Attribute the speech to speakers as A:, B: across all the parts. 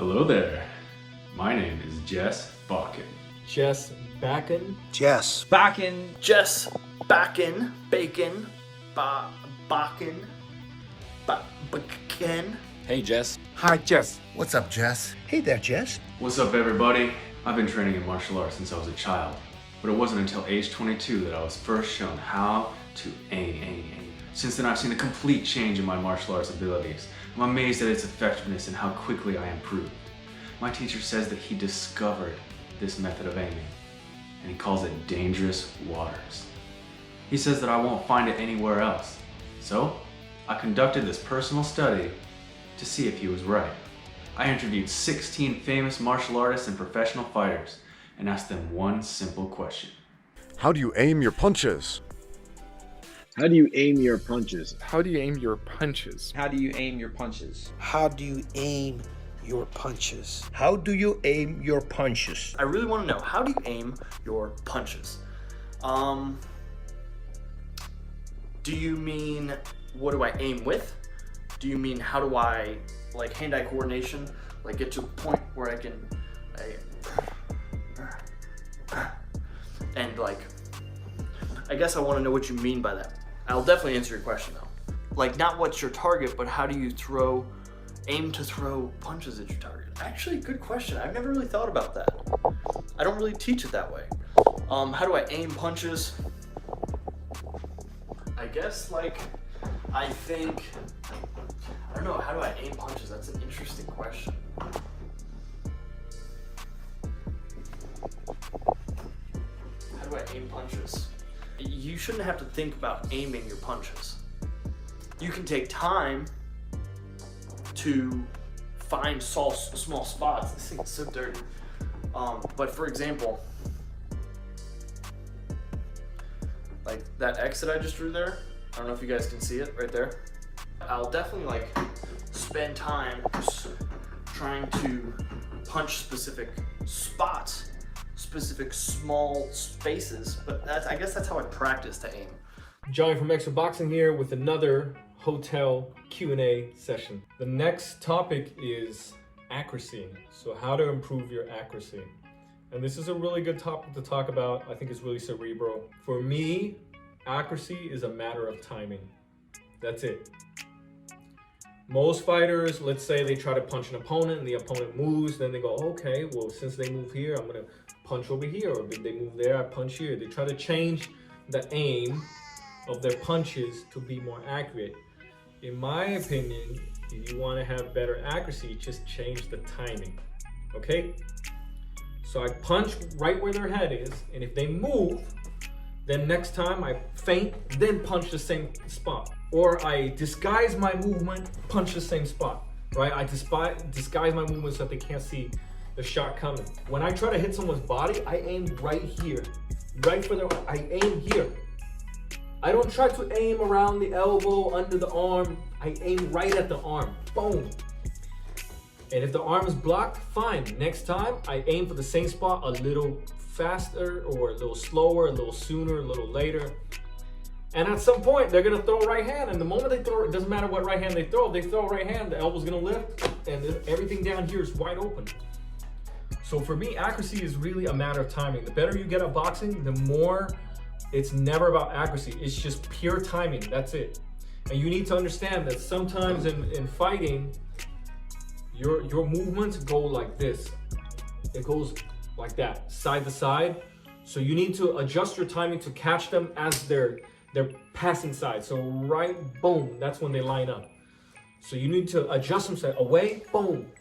A: Hello there. My name is Jess Bakken.
B: Jess Bakken.
C: Jess
D: Bakken.
E: Jess Bakken. Bacon. Bakken. Bakken.
D: Hey, Jess.
C: Hi, Jess.
F: What's up, Jess?
C: Hey there, Jess.
A: What's up, everybody? I've been training in martial arts since I was a child, but it wasn't until age 22 that I was first shown how to aim. Since then, I've seen a complete change in my martial arts abilities. I'm amazed at its effectiveness and how quickly I improved. My teacher says that he discovered this method of aiming, and he calls it dangerous waters. He says that I won't find it anywhere else. So, I conducted this personal study to see if he was right. I interviewed 16 famous martial artists and professional fighters and asked them one simple question.
G: How do you aim your punches?
H: How do you aim your punches?
I: How do you aim your punches?
D: How do you aim your punches?
C: How do you aim your punches? How do you aim your punches?
E: I really want to know, how do you aim your punches? Do you mean, what do I aim with? Do you mean, how do I, like, hand-eye coordination, like, get to a point where I can, and, like, I guess I want to know what you mean by that. I'll definitely answer your question, though. Like, not what's your target, but how do you aim to throw punches at your target? Actually, good question. I've never really thought about that. I don't really teach it that way. How do I aim punches? I guess, like, I don't know, how do I aim punches? That's an interesting question. How do I aim punches? You shouldn't have to think about aiming your punches. You can take time to find small spots. This thing is so dirty. But for example, like that X that I just drew there, I don't know if you guys can see it right there. I'll definitely like spend time trying to punch specific spots, specific small spaces, but I guess that's how I practice to aim.
B: Johnny from Extra Boxing here with another hotel Q&A session. The next topic is accuracy. So how to improve your accuracy. And this is a really good topic to talk about. I think it's really cerebral. For me, accuracy is a matter of timing. That's it. Most fighters, let's say they try to punch an opponent and the opponent moves, then they go, okay, well, since they move here, I'm gonna punch over here, or they move there, I punch here. They try to change the aim of their punches to be more accurate. In my opinion, if you want to have better accuracy, just change the timing, okay? So I punch right where their head is, and if they move, then next time I feint, then punch the same spot. Or I disguise my movement, punch the same spot, right? I disguise my movement so that they can't see the shot coming. When I try to hit someone's body, I aim right here, right for I aim here. I don't try to aim around the elbow, under the arm. I aim right at the arm, boom. And if the arm is blocked, fine. Next time, I aim for the same spot a little faster or a little slower, a little sooner, a little later. And at some point, they're gonna throw a right hand, and the moment they throw, it doesn't matter what right hand they throw a right hand, the elbow's gonna lift, and everything down here is wide open. So for me, accuracy is really a matter of timing. The better you get at boxing, the more, it's never about accuracy, it's just pure timing, that's it. And you need to understand that sometimes in fighting, your movements go like this. It goes like that, side to side. So you need to adjust your timing to catch them as they're passing side. So right, boom, that's when they line up. So you need to adjust them, say away, boom,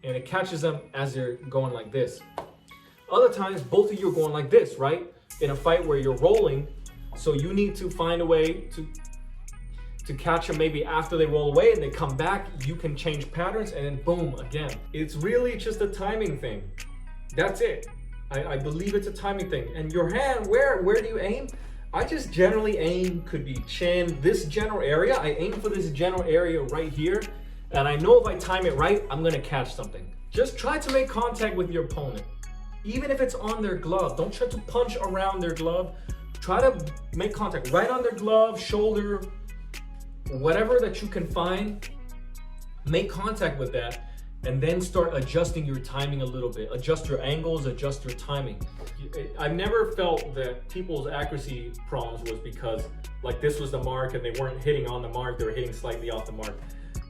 B: and it catches them as they're going like this. Other times, both of you are going like this, right? In a fight where you're rolling, so you need to find a way to catch them maybe after they roll away and they come back, you can change patterns and then boom, again. It's really just a timing thing. That's it. I believe it's a timing thing. And your hand, where do you aim? I just generally aim, could be chin, this general area. I aim for this general area right here. And I know if I time it right, I'm gonna catch something. Just try to make contact with your opponent. Even if it's on their glove, don't try to punch around their glove. Try to make contact right on their glove, shoulder, whatever that you can find. Make contact with that and then start adjusting your timing a little bit. Adjust your angles, adjust your timing. I've never felt that people's accuracy problems was because like this was the mark and they weren't hitting on the mark, they were hitting slightly off the mark.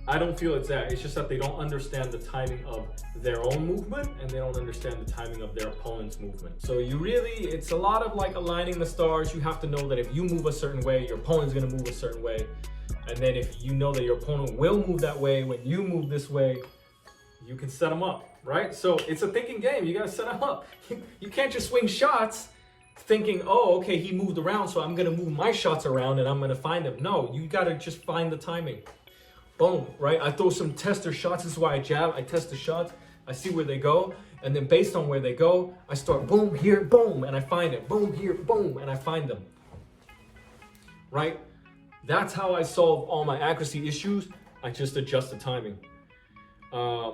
B: I don't feel it's that. It's just that they don't understand the timing of their own movement and they don't understand the timing of their opponent's movement. So it's a lot of like aligning the stars. You have to know that if you move a certain way, your opponent's gonna move a certain way. And then if you know that your opponent will move that way when you move this way, you can set them up, right? So it's a thinking game. You gotta set them up. You can't just swing shots thinking, oh, okay, he moved around, so I'm gonna move my shots around and I'm gonna find him. No, you gotta just find the timing. Boom, right? I throw some tester shots. This is why I jab. I test the shots. I see where they go. And then based on where they go, I start boom, here, boom, and I find it. Boom, here, boom, and I find them. Right? That's how I solve all my accuracy issues. I just adjust the timing. How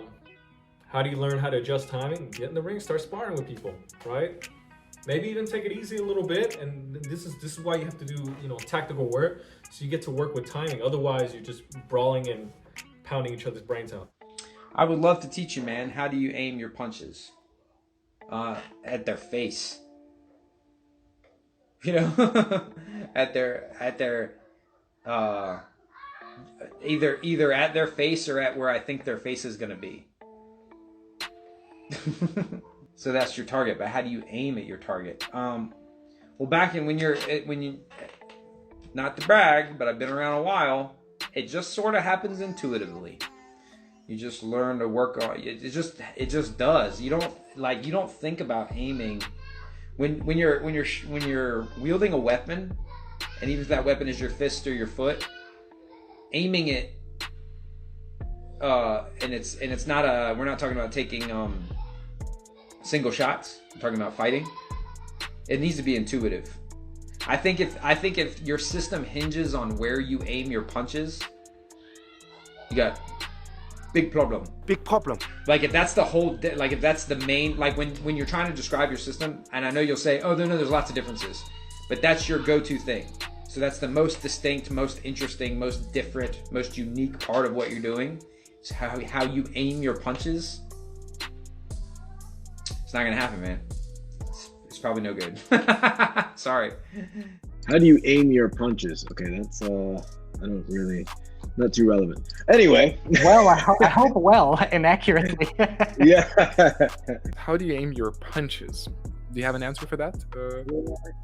B: do you learn how to adjust timing? Get in the ring, start sparring with people, right? Maybe even take it easy a little bit. And this is why you have to do, tactical work. So you get to work with timing. Otherwise, you're just brawling and pounding each other's brains out.
D: I would love to teach you, man. How do you aim your punches? At their face. At their either at their face or at where I think their face is gonna be. So that's your target, but how do you aim at your target? Well, back in when you, not to brag, but I've been around a while, it just sort of happens intuitively. You just learn to work on it. It just does. You don't think about aiming when you're wielding a weapon, and even if that weapon is your fist or your foot, aiming it, and it's not we're not talking about taking single shots. I'm talking about fighting. It needs to be intuitive. I think if your system hinges on where you aim your punches, you got big problem.
C: Big problem.
D: Like if that's the main, like when you're trying to describe your system, and I know you'll say, oh, no, there's lots of differences, but that's your go-to thing. So that's the most distinct, most interesting, most different, most unique part of what you're doing. Is how you aim your punches. It's not gonna happen, man. It's probably no good. Sorry.
H: How do you aim your punches? Okay, that's not too relevant. Anyway.
F: Well, I hope well and accurately.
H: Yeah.
I: How do you aim your punches? Do you have an answer for that?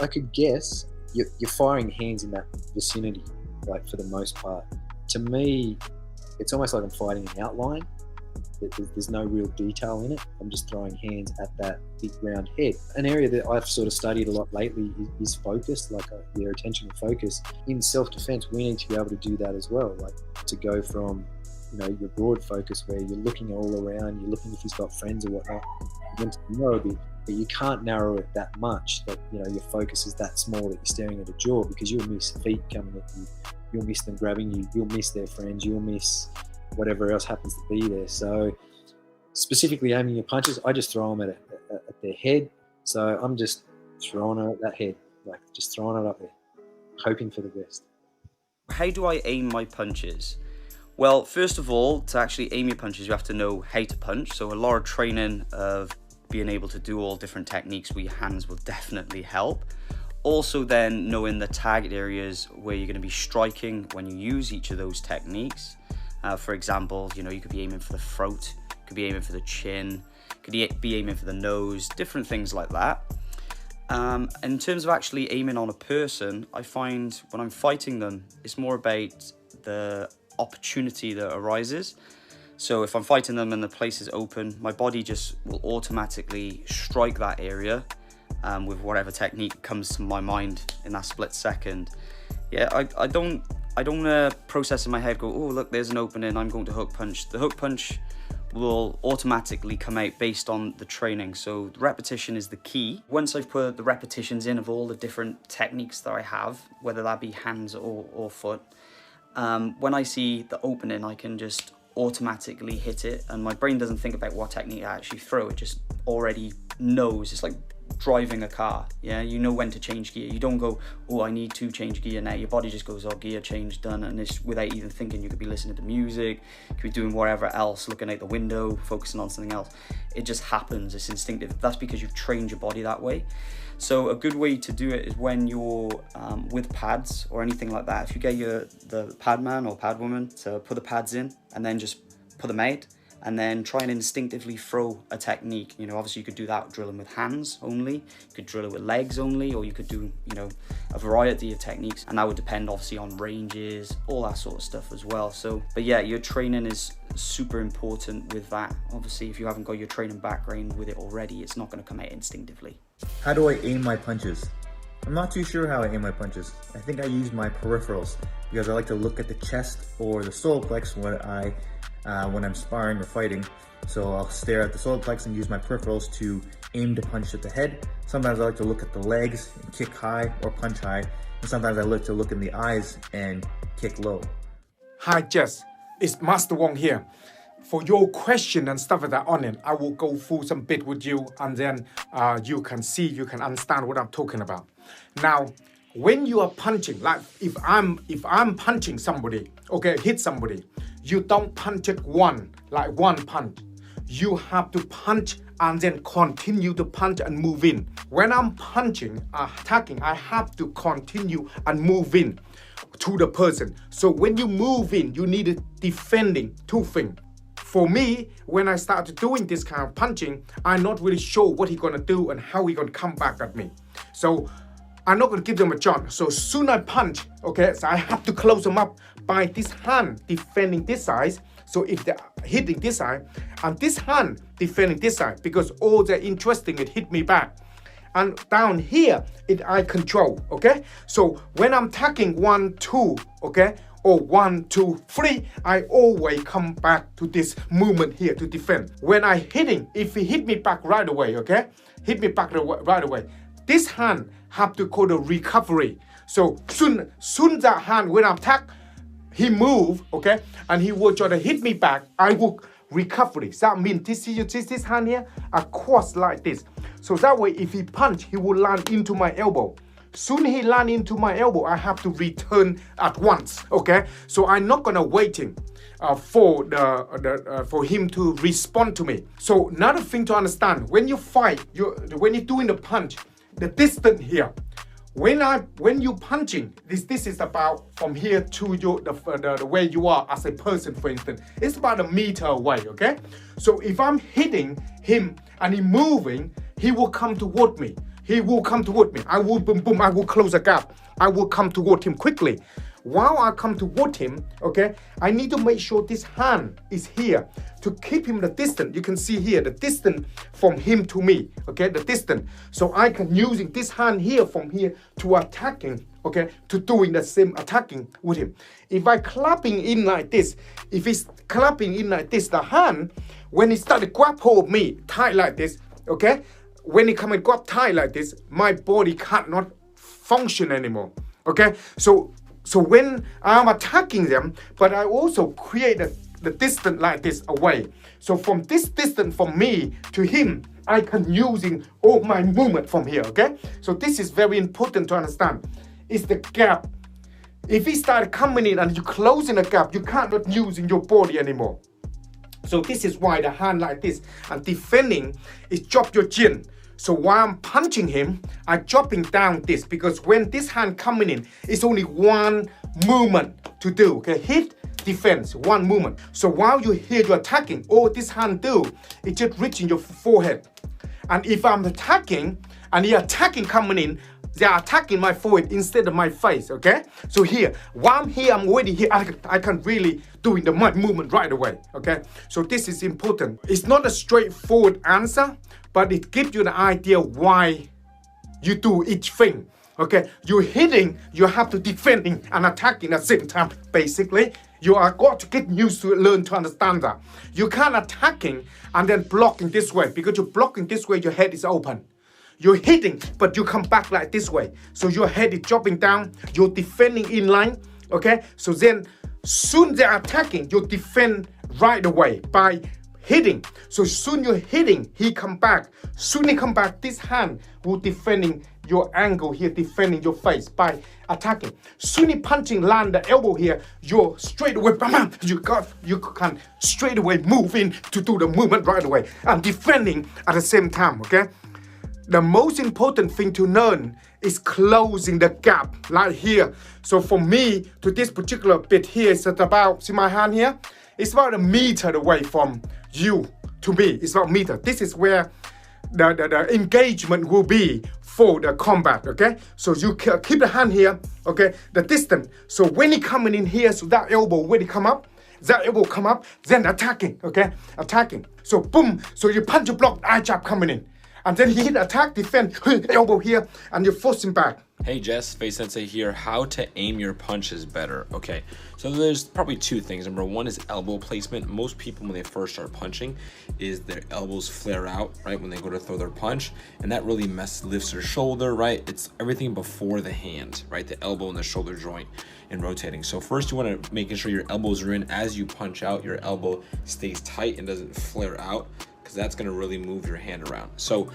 J: I could guess you're firing hands in that vicinity, like for the most part. To me, it's almost like I'm fighting an outline. There's no real detail in it. I'm just throwing hands at that big round head. An area that I've sort of studied a lot lately is focus, like your attention and focus. In self-defense, we need to be able to do that as well, like to go from, your broad focus where you're looking all around, you're looking if he's got friends or whatnot, and to narrow a bit, but you can't narrow it that much, that, your focus is that small that you're staring at a jaw, because you'll miss feet coming at you, you'll miss them grabbing you, you'll miss their friends, you'll miss whatever else happens to be there. So specifically aiming your punches, I just throw them at their head. So I'm just throwing it at that head, like just throwing it up there, hoping for the best.
K: How do I aim my punches? Well, first of all, to actually aim your punches, you have to know how to punch. So a lot of training of being able to do all different techniques with your hands will definitely help. Also then knowing the target areas where you're going to be striking when you use each of those techniques. For example, you could be aiming for the throat, could be aiming for the chin, could be aiming for the nose, different things like that. In terms of actually aiming on a person, I find when I'm fighting them, it's more about the opportunity that arises. So if I'm fighting them and the place is open, my body just will automatically strike that area with whatever technique comes to my mind in that split second. Yeah, I don't process in my head, go, oh, look, there's an opening, I'm going to hook punch. The hook punch will automatically come out based on the training. So the repetition is the key. Once I've put the repetitions in of all the different techniques that I have, whether that be hands or foot, when I see the opening, I can just automatically hit it, and my brain doesn't think about what technique I actually throw. It just already knows. It's like driving a car. Yeah, you know when to change gear. You don't go, oh, I need to change gear now. Your body just goes, oh, gear change done, and it's without even thinking. You could be listening to music, you could be doing whatever else, looking out the window, focusing on something else. It just happens. It's instinctive. That's because you've trained your body that way. So a good way to do it is when you're with pads or anything like that. If you get the pad man or pad woman to put the pads in and then just put them out, and then try and instinctively throw a technique. You know, obviously you could do that drilling with hands only, you could drill it with legs only, or you could do, you know, a variety of techniques, and that would depend obviously on ranges, all that sort of stuff as well. So, but yeah, your training is super important with that. Obviously, if you haven't got your training background with it already, it's not going to come out instinctively.
L: How do I aim my punches? I'm not too sure how I aim my punches. I think I use my peripherals because I like to look at the chest or the solar plex when I'm sparring or fighting. So I'll stare at the solar plex and use my peripherals to aim to punch at the head. Sometimes I like to look at the legs and kick high or punch high. And sometimes I like to look in the eyes and kick low.
M: Hi Jess, it's Master Wong here. For your question and stuff like that on it, I will go through some bit with you, and then you can understand what I'm talking about. Now, when you are punching, like if I'm punching somebody, okay, hit somebody, you don't punch it one punch. You have to punch and then continue to punch and move in. When I'm punching, attacking, I have to continue and move in to the person. So when you move in, you need a defending two things. For me, when I started doing this kind of punching, I'm not really sure what he's gonna do and how he's gonna come back at me. So I'm not gonna give them a chance. So soon I punch, okay, so I have to close them up by this hand defending this side. So if they're hitting this side, and this hand defending this side, because all they're interested in hit me back. And down here, I control, okay? So when I'm attacking 1, 2, okay? Or 1, 2, 3, I always come back to this movement here to defend. When I hitting, if he hit me back right away, okay? Hit me back right away. This hand have to call the recovery. So soon that hand, when I attack, he move, okay? And he will try to hit me back, I will recovery. So that means this hand here, across like this. So that way, if he punch, he will land into my elbow. Soon he land into my elbow, I have to return at once, okay? So I'm not gonna waiting for him to respond to me. So another thing to understand, when you fight, when you're doing the punch, the distance here, when you punching, this is about from here to the where you are as a person, for instance, it's about a meter away, okay? So if I'm hitting him and he's moving, he will come toward me. He will come toward me. I will boom, boom, I will close a gap. I will come toward him quickly. While I come toward him, okay, I need to make sure this hand is here to keep him the distance. You can see here the distance from him to me, okay, the distance. So I can using this hand here from here to attacking, okay, to doing the same attacking with him. If I clapping in like this, if he's clapping in like this, the hand, when he start to grab hold of me, tight like this, okay, when he come and grab tight like this, my body cannot function anymore, okay? So when I'm attacking them, but I also create the distance like this away. So from this distance from me to him, I can using all my movement from here, okay? So this is very important to understand. It's the gap. If he start coming in and you closing the gap, you cannot use in your body anymore. So this is why the hand like this and defending is drop your chin. So while I'm punching him, I'm dropping down this, because when this hand coming in, it's only one movement to do, okay? Hit, defense, one movement. So while you're here, you're attacking, all this hand do, it's just reaching your forehead. And if I'm attacking, and you're attacking coming in, they are attacking my forehead instead of my face, okay? So here, while I'm here, I'm already here, I can really doing the movement right away, okay? So this is important. It's not a straightforward answer, but it gives you the idea why you do each thing, okay? You're hitting, you have to defending and attacking at the same time, basically. You are got to get used to it, learn to understand that. You can't attacking and then blocking this way, because you're blocking this way, your head is open. You're hitting, but you come back like this way. So your head is dropping down, you're defending in line, okay? So then, soon they're attacking, you defend right away by hitting. So soon you're hitting, he come back. Soon he come back, this hand will defending your angle here, defending your face by attacking. Soon he punching, land the elbow here, you're straight away, you can straight away move in to do the movement right away and defending at the same time, okay? The most important thing to learn is closing the gap right here. So for me, to this particular bit here, it's about, see my hand here? It's about a meter away from you to me. It's about a meter. This is where the engagement will be for the combat, okay? So you keep the hand here, okay? The distance. So when he coming in here, so that elbow, when he come up, that elbow come up, then attacking, okay? Attacking. So boom, so you punch a block, eye jab coming in. And then he hit, attack, defend, elbow here, and you force him back.
N: Hey Jess, Face Sensei here. How to aim your punches better. Okay, so there's probably two things. Number one is elbow placement. Most people, when they first start punching, is their elbows flare out, right, when they go to throw their punch, and that really lifts their shoulder, right? It's everything before the hand, right? The elbow and the shoulder joint and rotating. So first you want to making sure your elbows are in. As you punch out, your elbow stays tight and doesn't flare out, because that's going to really move your hand around. So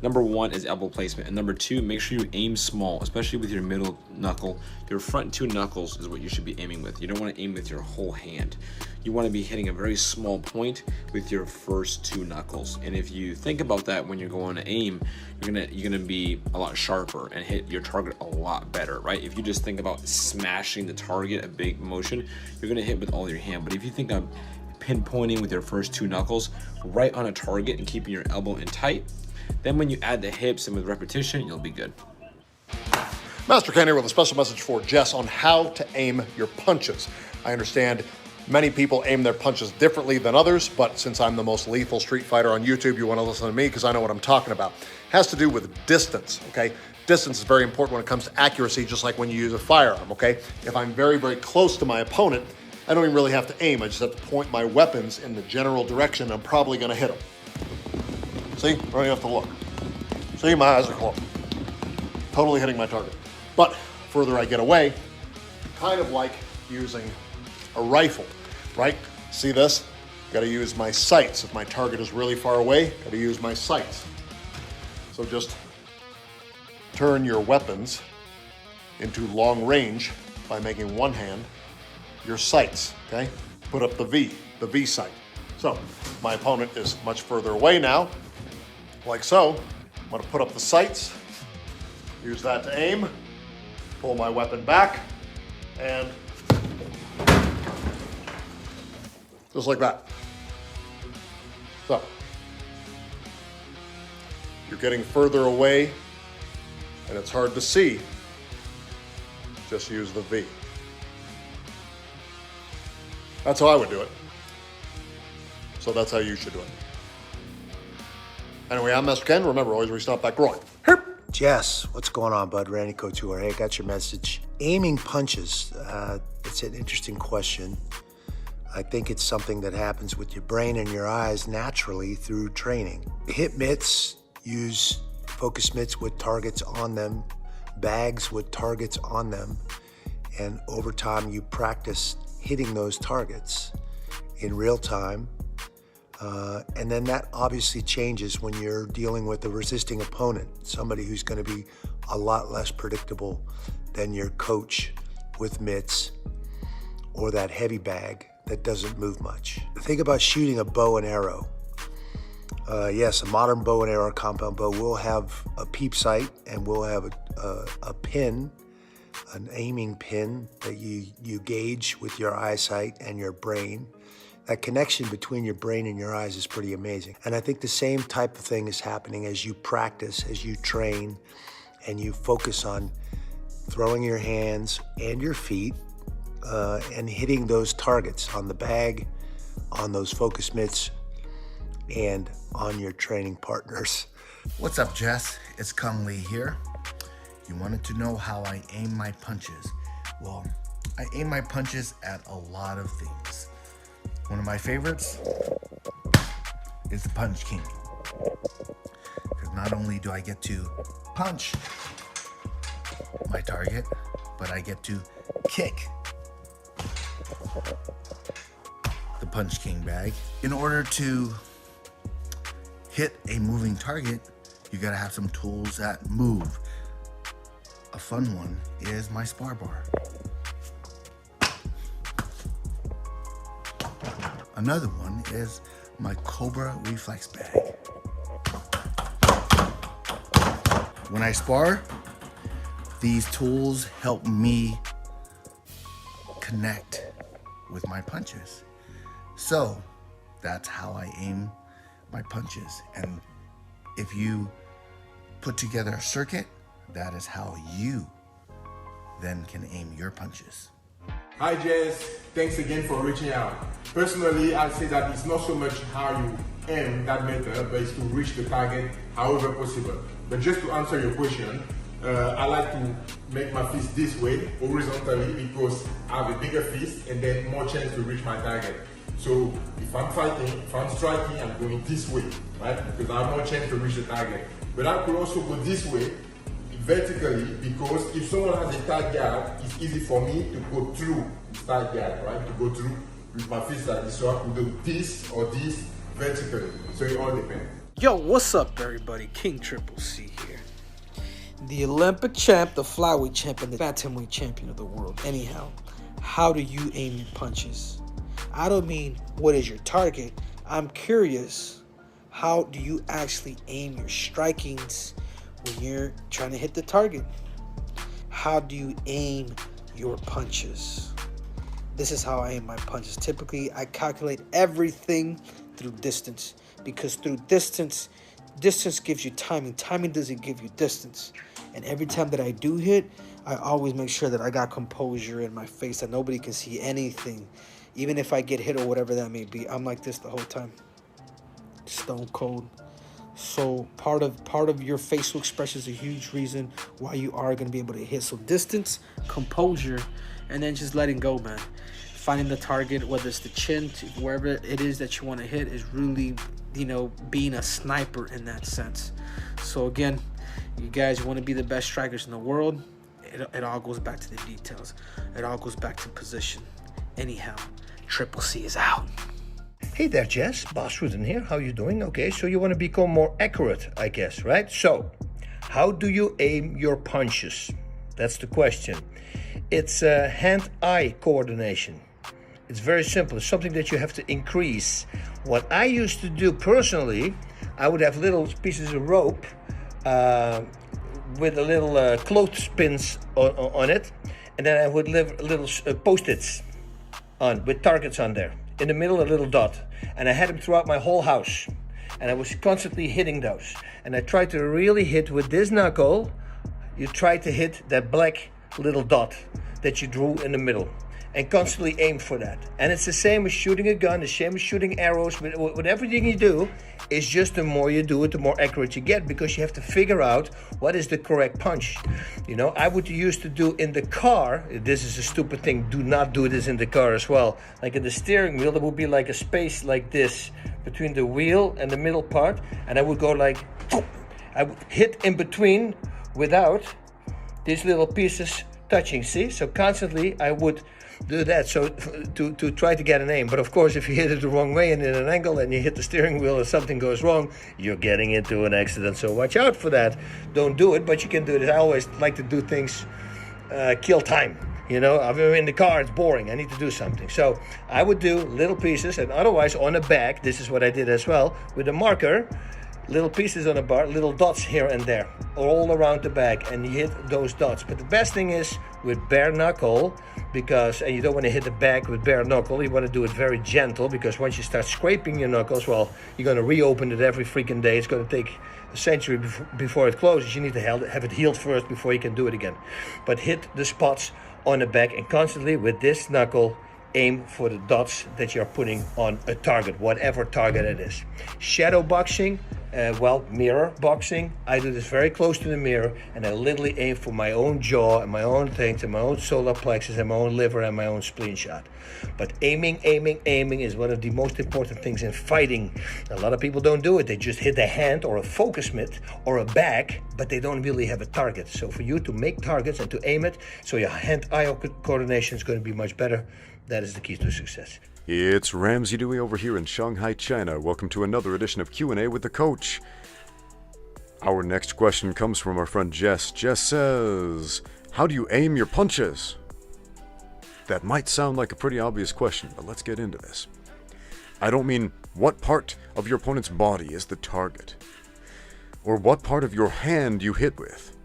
N: number one is elbow placement, and number two, make sure you aim small, especially with your middle knuckle. Your front two knuckles is what you should be aiming with. You don't want to aim with your whole hand. You want to be hitting a very small point with your first two knuckles. And if you think about that when you're going to aim, you're gonna be a lot sharper and hit your target a lot better, right? If you just think about smashing the target, a big motion, you're gonna hit with all your hand. But if you think of pinpointing with your first two knuckles right on a target and keeping your elbow in tight, then when you add the hips and with repetition, you'll be good.
G: Master Ken here with a special message for Jess on how to aim your punches. I understand many people aim their punches differently than others, but since I'm the most lethal street fighter on YouTube, you want to listen to me because I know what I'm talking about. It has to do with distance, okay? Distance is very important when it comes to accuracy, just like when you use a firearm, okay? If I'm very, very close to my opponent, I don't even really have to aim. I just have to point my weapons in the general direction. I'm probably going to hit them. See? I don't even have to look. See? My eyes are closed. Totally hitting my target. But further I get away, kind of like using a rifle, right? See this? Got to use my sights. If my target is really far away, got to use my sights. So just turn your weapons into long range by making one hand your sights, okay? Put up the V sight. So my opponent is much further away now, like so. I'm gonna put up the sights, use that to aim, pull my weapon back, and just like that. So you're getting further away and it's hard to see. Just use the V. That's how I would do it. So that's how you should do it. Anyway, I'm Master Ken. Remember, always restart that groin.
C: Jess, what's going on, bud? Randy Couture. Hey, I got your message. Aiming punches, it's an interesting question. I think it's something that happens with your brain and your eyes naturally through training. Hip mitts use focus mitts with targets on them, bags with targets on them, and over time you practice hitting those targets in real time. And then that obviously changes when you're dealing with a resisting opponent, somebody who's going to be a lot less predictable than your coach with mitts or that heavy bag that doesn't move much. Think about shooting a bow and arrow. Yes, a modern bow and arrow compound bow will have a peep sight and we'll have a pin, an aiming pin that you gauge with your eyesight and your brain. That connection between your brain and your eyes is pretty amazing. And I think the same type of thing is happening as you practice, as you train, and you focus on throwing your hands and your feet and hitting those targets on the bag, on those focus mitts, and on your training partners.
O: What's up, Jess? It's Kung Lee here. You wanted to know how I aim my punches. Well, I aim my punches at a lot of things. One of my favorites is the Punch King. Because not only do I get to punch my target, but I get to kick the Punch King bag. In order to hit a moving target, you gotta have some tools that move. A fun one is my spar bar. Another one is my Cobra Reflex bag. When I spar, these tools help me connect with my punches. So that's how I aim my punches. And if you put together a circuit, that is how you then can aim your punches.
P: Hi Jess, thanks again for reaching out. Personally, I'd say that it's not so much how you aim that matter, but it's to reach the target however possible. But just to answer your question, I like to make my fist this way, horizontally, because I have a bigger fist and then more chance to reach my target. So if I'm fighting, if I'm striking, I'm going this way, right? Because I have more chance to reach the target. But I could also go this way, vertically, because if someone has a tight guard, it's easy for me to go through this tight guard, right? To go through with my fist like this. So I could do this or this vertically. So it all depends.
Q: Yo, what's up, everybody? King Triple C here. The Olympic champ, the flyweight champion, the bantamweight champion of the world. Anyhow, how do you aim your punches? I don't mean what is your target. I'm curious, how do you actually aim your strikings when you're trying to hit the target? How do you aim your punches? This is how I aim my punches. Typically, I calculate everything through distance, because through distance gives you timing. Timing doesn't give you distance. And every time that I do hit, I always make sure that I got composure in my face, that nobody can see anything. Even if I get hit or whatever that may be, I'm like this the whole time. Stone cold. So part of your facial expression is a huge reason why you are going to be able to hit. So distance, composure, and then just letting go, man. Finding the target, whether it's the chin, to wherever it is that you want to hit, is really, being a sniper in that sense. So again, you guys want to be the best strikers in the world. It all goes back to the details. It all goes back to position. Anyhow, Triple C is out.
C: Hey there, Jess. Boss Rudin here. How you doing? Okay, so you want to become more accurate, I guess, right? So, how do you aim your punches? That's the question. It's hand-eye coordination. It's very simple. It's something that you have to increase. What I used to do personally, I would have little pieces of rope with a little clothespins on it, and then I would leave little post-its on with targets on there. In the middle, a little dot, and I had them throughout my whole house, and I was constantly hitting those. And I tried to really hit with this knuckle. You try to hit that black little dot that you drew in the middle, and constantly aim for that. And it's the same as shooting a gun, the same as shooting arrows. With everything you do, it's just the more you do it, the more accurate you get, because you have to figure out what is the correct punch. I would used to do in the car, this is a stupid thing, do not do this in the car as well. Like in the steering wheel, there would be like a space like this between the wheel and the middle part, and I would go like, I would hit in between without these little pieces touching, see? So constantly I would do that, so to try to get an aim. But of course, if you hit it the wrong way and in an angle and you hit the steering wheel and something goes wrong, you're getting into an accident. So watch out for that. Don't do it, but you can do it. I always like to do things, kill time. I'm in the car, it's boring, I need to do something. So I would do little pieces, and otherwise on the back, this is what I did as well, with a marker, little pieces on a bar, little dots here and there, all around the back, and you hit those dots. But the best thing is with bare knuckle, and you don't want to hit the back with bare knuckle, you want to do it very gentle, because once you start scraping your knuckles, well, you're going to reopen it every freaking day. It's going to take a century before it closes. You need to have it healed first before you can do it again. But hit the spots on the back, and constantly with this knuckle, aim for the dots that you're putting on a target, whatever target it is. Shadow boxing, mirror boxing, I do this very close to the mirror, and I literally aim for my own jaw and my own things and my own solar plexus and my own liver and my own spleen shot. But aiming is one of the most important things in fighting. A lot of people don't do it. They just hit a hand or a focus mitt or a back, but they don't really have a target. So for you to make targets and to aim it, so your hand-eye coordination is going to be much better. That is the key to success.
R: It's Ramsey Dewey over here in Shanghai, China. Welcome to another edition of Q&A with the Coach. Our next question comes from our friend Jess. Jess says, how do you aim your punches? That might sound like a pretty obvious question, but let's get into this. I don't mean what part of your opponent's body is the target, or what part of your hand you hit with.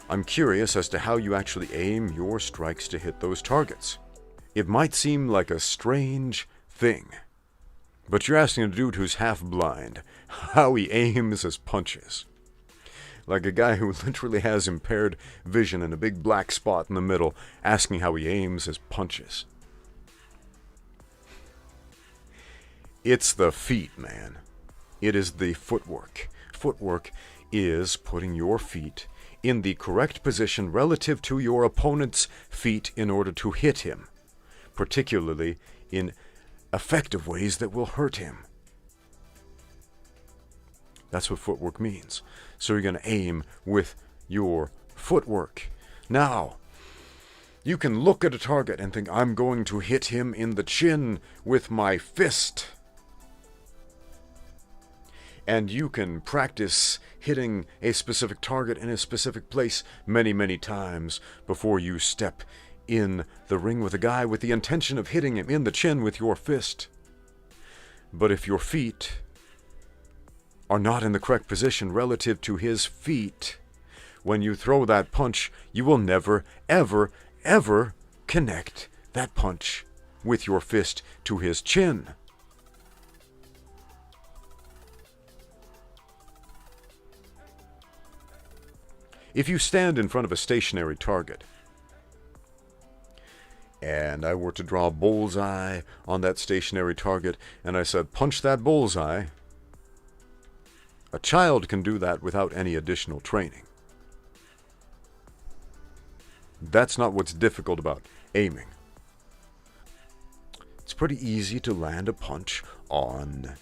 R: I'm curious as to how you actually aim your strikes to hit those targets. It might seem like a strange thing, but you're asking a dude who's half blind how he aims his punches. Like a guy who literally has impaired vision and a big black spot in the middle, asking how he aims his punches. It's the feet, man. It is the footwork. Footwork is putting your feet in the correct position relative to your opponent's feet in order to hit him, particularly in effective ways that will hurt him. That's what footwork means. So you're going to aim with your footwork. Now, you can look at a target and think, I'm going to hit him in the chin with my fist. And you can practice hitting a specific target in a specific place many, many times before you step in the ring with a guy with the intention of hitting him in the chin with your fist. But if your feet are not in the correct position relative to his feet, when you throw that punch, you will never, ever, ever connect that punch with your fist to his chin. If you stand in front of a stationary target, and I were to draw a bullseye on that stationary target, and I said, punch that bullseye, a child can do that without any additional training. That's not what's difficult about aiming. It's pretty easy to land a punch on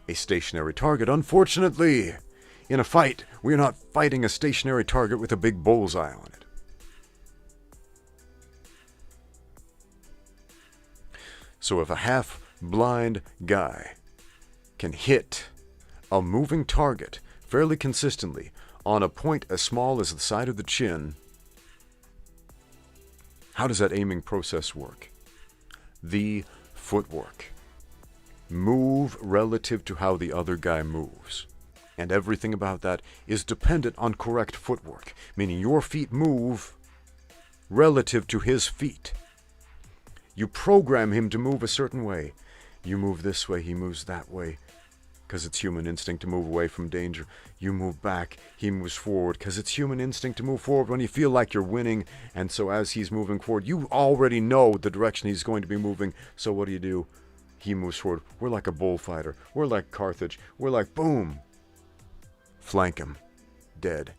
R: a stationary target. Unfortunately, in a fight, we're not fighting a stationary target with a big bullseye on it. So if a half-blind guy can hit a moving target fairly consistently on a point as small as the side of the chin, how does that aiming process work? The footwork. Move relative to how the other guy moves. And everything about that is dependent on correct footwork, meaning your feet move relative to his feet. You program him to move a certain way. You move this way, he moves that way, because it's human instinct to move away from danger. You move back, he moves forward, because it's human instinct to move forward when you feel like you're winning. And so as he's moving forward, you already know the direction he's going to be moving. So what do? He moves forward. We're like a bullfighter. We're like Carthage. We're like, boom. Flank him. Dead.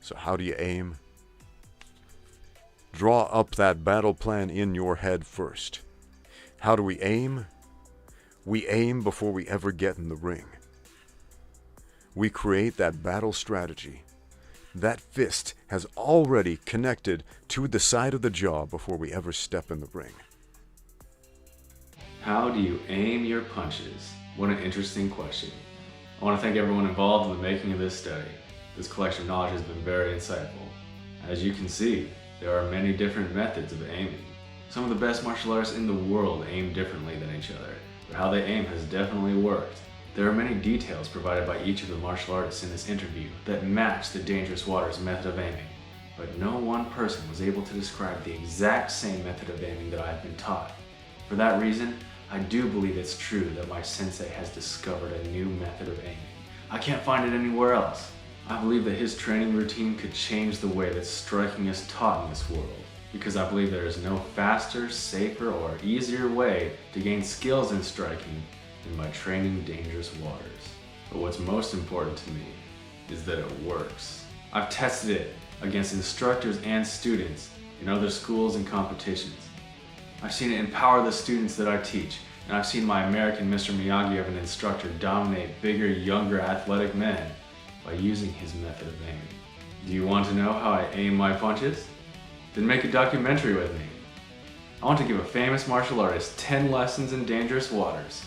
R: So how do you aim? Draw up that battle plan in your head first. How do we aim? We aim before we ever get in the ring. We create that battle strategy. That fist has already connected to the side of the jaw before we ever step in the ring.
A: How do you aim your punches? What an interesting question. I want to thank everyone involved in the making of this study. This collection of knowledge has been very insightful. As you can see, there are many different methods of aiming. Some of the best martial artists in the world aim differently than each other, but how they aim has definitely worked. There are many details provided by each of the martial artists in this interview that match the Dangerous Waters method of aiming, but no one person was able to describe the exact same method of aiming that I have been taught. For that reason, I do believe it's true that my sensei has discovered a new method of aiming. I can't find it anywhere else. I believe that his training routine could change the way that striking is taught in this world, because I believe there is no faster, safer, or easier way to gain skills in striking than by training Dangerous Waters. But what's most important to me is that it works. I've tested it against instructors and students in other schools and competitions. I've seen it empower the students that I teach, and I've seen my American Mr. Miyagi of an instructor dominate bigger, younger, athletic men by using his method of aiming. Do you want to know how I aim my punches? Then make a documentary with me. I want to give a famous martial artist 10 lessons in dangerous waters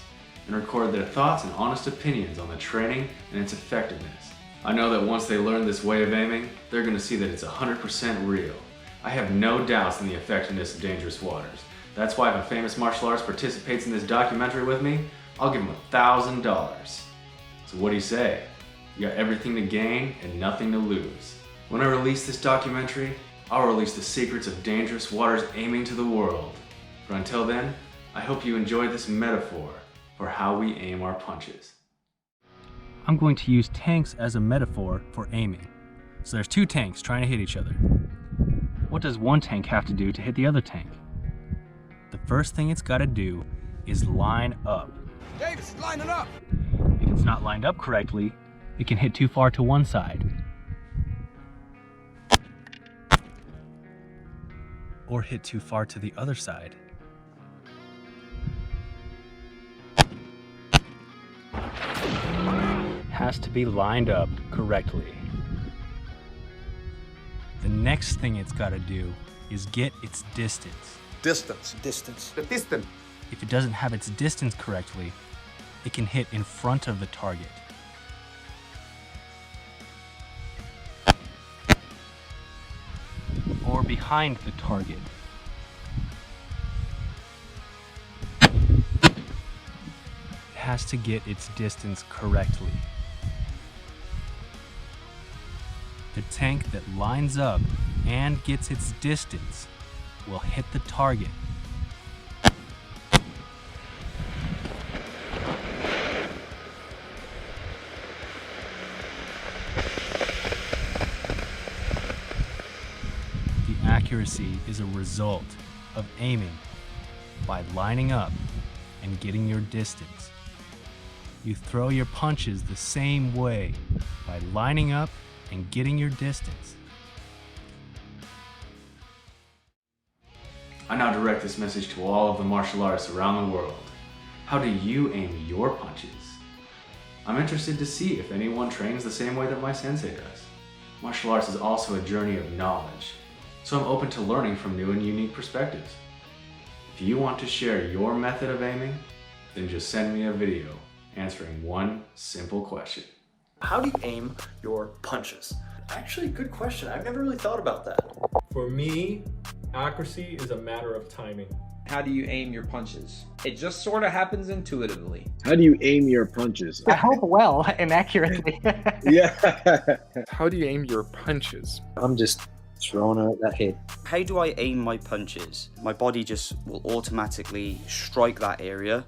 A: and record their thoughts and honest opinions on the training and its effectiveness. I know that once they learn this way of aiming, they're going to see that it's 100% real. I have no doubts in the effectiveness of dangerous waters. That's why if a famous martial artist participates in this documentary with me, I'll give him $1,000. So what do you say? You got everything to gain and nothing to lose. When I release this documentary, I'll release the secrets of dangerous waters aiming to the world. But until then, I hope you enjoyed this metaphor for how we aim our punches.
S: I'm going to use tanks as a metaphor for aiming. So there's two tanks trying to hit each other. What does one tank have to do to hit the other tank? The first thing it's got to do is line up.
T: Davis, lining up!
S: If it's not lined up correctly, it can hit too far to one side. Or hit too far to the other side. Has to be lined up correctly. The next thing it's got to do is get its distance.
G: Distance.
Q: Distance.
M: The distance.
S: If it doesn't have its distance correctly, it can hit in front of the target. Or behind the target. It has to get its distance correctly. The tank that lines up and gets its distance will hit the target. The accuracy is a result of aiming by lining up and getting your distance. You throw your punches the same way by lining up and getting your distance.
A: I now direct this message to all of the martial artists around the world. How do you aim your punches? I'm interested to see if anyone trains the same way that my sensei does. Martial arts is also a journey of knowledge, so I'm open to learning from new and unique perspectives. If you want to share your method of aiming, then just send me a video answering one simple question.
E: How do you aim your punches? Actually, good question. I've never really thought about that.
B: For me, accuracy is a matter of timing.
D: How do you aim your punches? It just sort of happens intuitively.
H: How do you aim your punches?
F: I hope well and accurately.
H: Yeah.
I: How do you aim your punches?
J: I'm just throwing out that head.
K: How do I aim my punches? My body just will automatically strike that area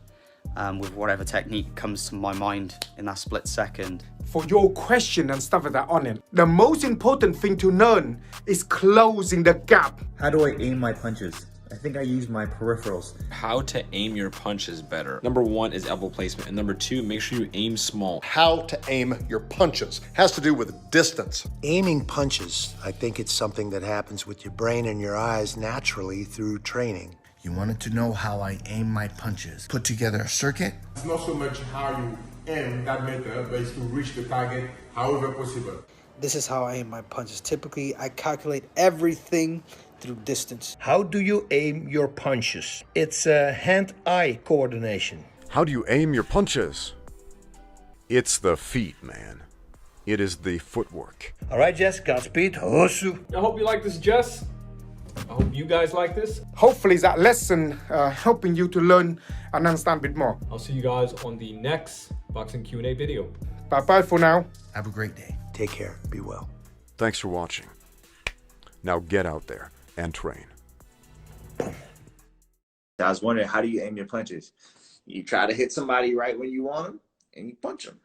K: with whatever technique comes to my mind in that split second.
M: For your question and stuff like that on it, the most important thing to learn is closing the gap.
L: How do I aim my punches? I think I use my peripherals.
N: How to aim your punches better. Number one is elbow placement, and number two, make sure you aim small.
G: How to aim your punches has to do with distance.
C: Aiming punches, I think it's something that happens with your brain and your eyes naturally through training.
O: You wanted to know how I aim my punches. Put together a circuit.
P: It's not so much how you aim that matter, but it's to reach the target however possible.
Q: This is how I aim my punches. Typically, I calculate everything through distance.
U: How do you aim your punches? It's hand-eye coordination.
R: How do you aim your punches? It's the feet, man. It is the footwork.
U: All right, Jess, Godspeed. Osu.
B: I hope you like this, Jess. I hope you guys like this.
M: Hopefully that lesson helping you to learn and understand a bit more.
B: I'll see you guys on the next boxing Q&A video.
M: Bye-bye for now.
O: Have a great day.
C: Take care. Be well.
R: Thanks for watching. Now get out there and train.
V: I was wondering, how do you aim your punches? You try to hit somebody right when you want them, and you punch them.